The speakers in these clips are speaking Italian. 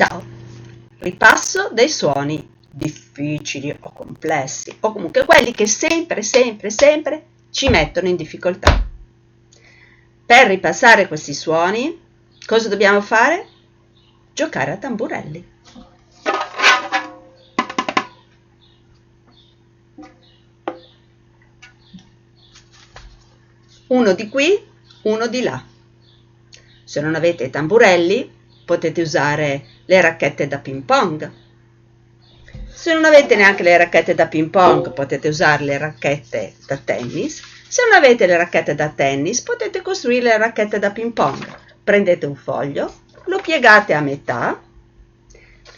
Ciao! Ripasso dei suoni difficili o complessi, o comunque quelli che sempre ci mettono in difficoltà. Per ripassare questi suoni, cosa dobbiamo fare? Giocare a tamburelli. Uno di qui, uno di là. Se non avete i tamburelli, potete usare le racchette da ping pong. Se non avete neanche le racchette da ping pong, potete usare le racchette da tennis. Se non avete le racchette da tennis, potete costruire le racchette da ping pong. Prendete un foglio, lo piegate a metà,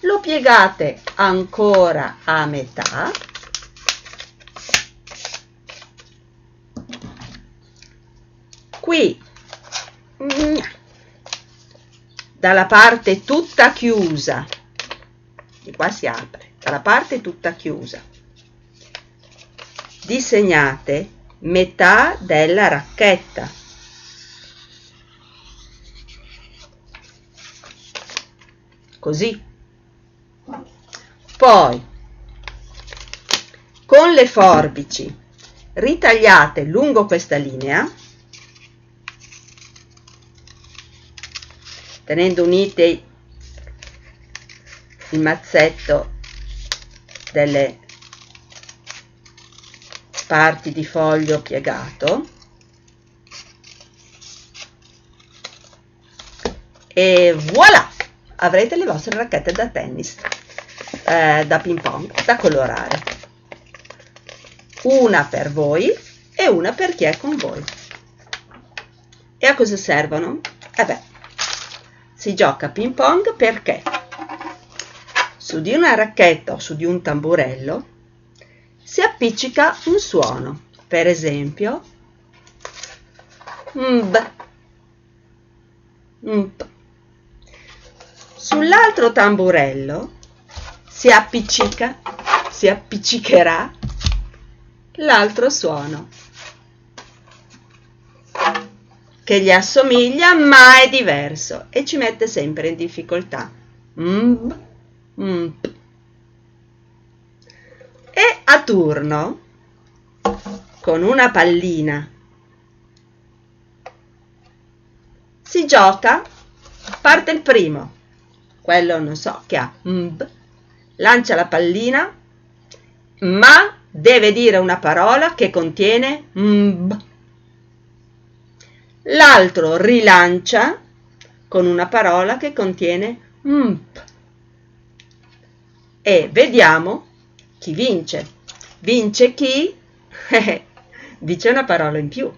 lo piegate ancora a metà, qui dalla parte tutta chiusa, di qua si apre, dalla parte tutta chiusa, disegnate metà della racchetta. Così. Poi, con le forbici, ritagliate lungo questa linea, tenendo unite il mazzetto delle parti di foglio piegato, e voilà! Avrete le vostre racchette da tennis, da ping pong, da colorare. Una per voi e una per chi è con voi. E a cosa servono? Si gioca a ping pong perché su di una racchetta o su di un tamburello si appiccica un suono, per esempio mb, mp. Sull'altro tamburello si appiccicherà l'altro suono che gli assomiglia ma è diverso e ci mette sempre in difficoltà. Mb, mp. E a turno, con una pallina, si gioca, parte il primo, quello non so che ha mb, lancia la pallina, ma deve dire una parola che contiene mb. L'altro rilancia con una parola che contiene mp. E vediamo chi vince. Vince chi dice una parola in più.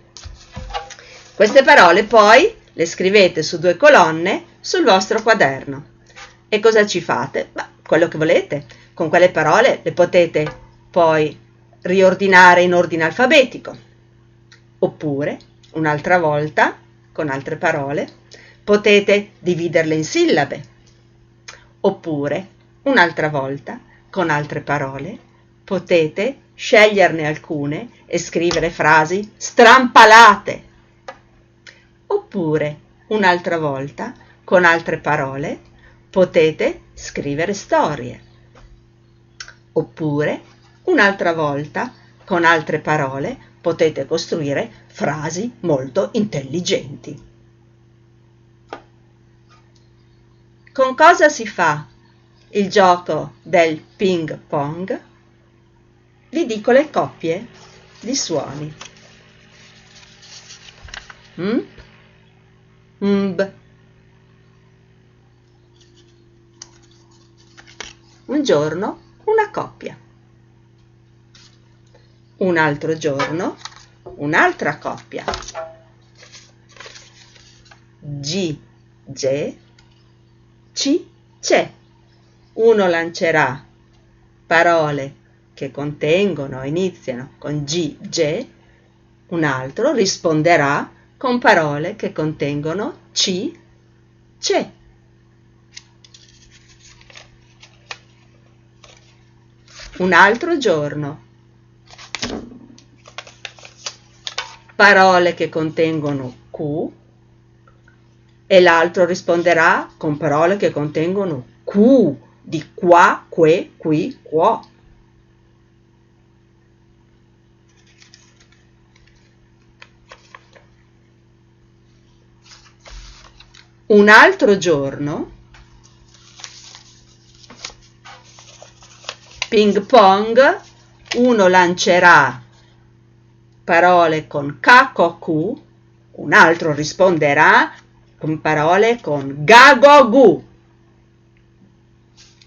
Queste parole poi le scrivete su 2 colonne sul vostro quaderno. E cosa ci fate? Quello che volete. Con quelle parole le potete poi riordinare in ordine alfabetico. Oppure, un'altra volta, con altre parole, potete dividerle in sillabe. Oppure, un'altra volta, con altre parole, potete sceglierne alcune e scrivere frasi strampalate. Oppure, un'altra volta, con altre parole, potete scrivere storie. Oppure, un'altra volta, con altre parole, potete costruire frasi molto intelligenti. Con cosa si fa il gioco del ping pong? Vi dico le coppie di suoni. Mb, mb. Un giorno una coppia. Un altro giorno un'altra coppia. G, ge, ci, ce. Uno lancerà parole che contengono o iniziano con G, ge, un altro risponderà con parole che contengono C, ce. Un altro giorno, parole che contengono Q, e l'altro risponderà con parole che contengono Q di qua, que, qui, quo. Un altro giorno, ping pong, uno lancerà parole con K, co, Q, un altro risponderà con parole con ga, go, gu.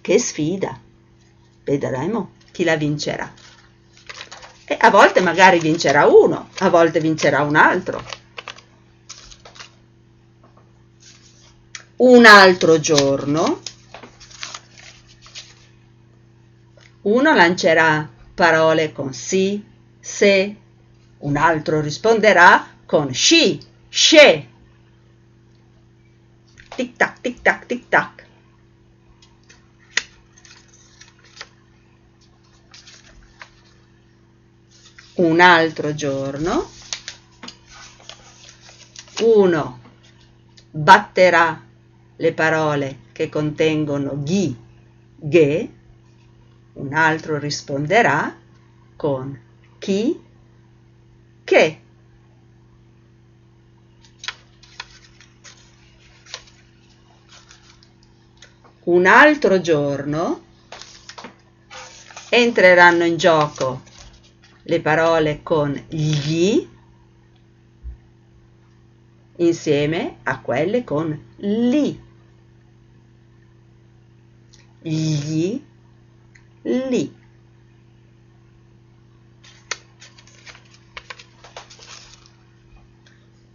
Che sfida! Vedremo chi la vincerà. E a volte magari vincerà uno, a volte vincerà un altro. Un altro giorno, uno lancerà parole con si, se, un altro risponderà con sci, sce. Tic tac, tic tac, tic tac. Un altro giorno, uno batterà le parole che contengono ghi, ghe, un altro risponderà con chi, che. Un altro giorno entreranno in gioco le parole con gli insieme a quelle con li. Gli, li.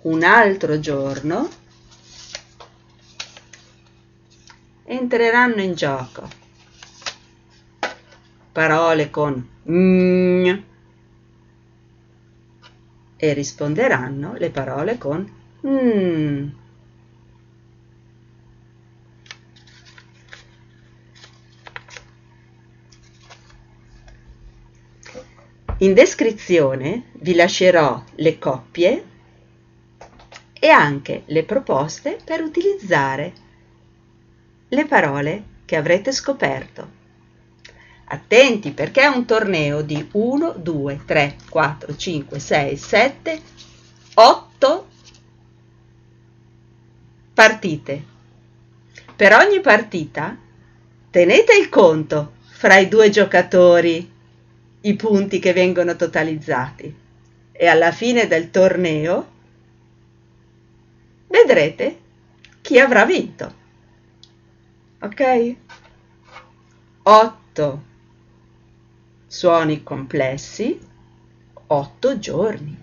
Un altro giorno entreranno in gioco parole con gn e risponderanno le parole con n. In descrizione vi lascerò le coppie e anche le proposte per utilizzare le parole che avrete scoperto. Attenti perché è un torneo di 1, 2, 3, 4, 5, 6, 7, 8 partite. Per ogni partita tenete il conto fra i due giocatori, i punti che vengono totalizzati e alla fine del torneo vedrete chi avrà vinto. Ok? 8 suoni complessi, 8 giorni.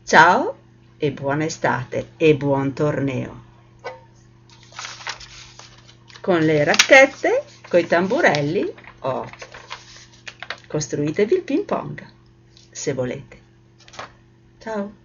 Ciao e buona estate e buon torneo. Con le racchette, coi tamburelli o costruitevi il ping pong se volete. Ciao!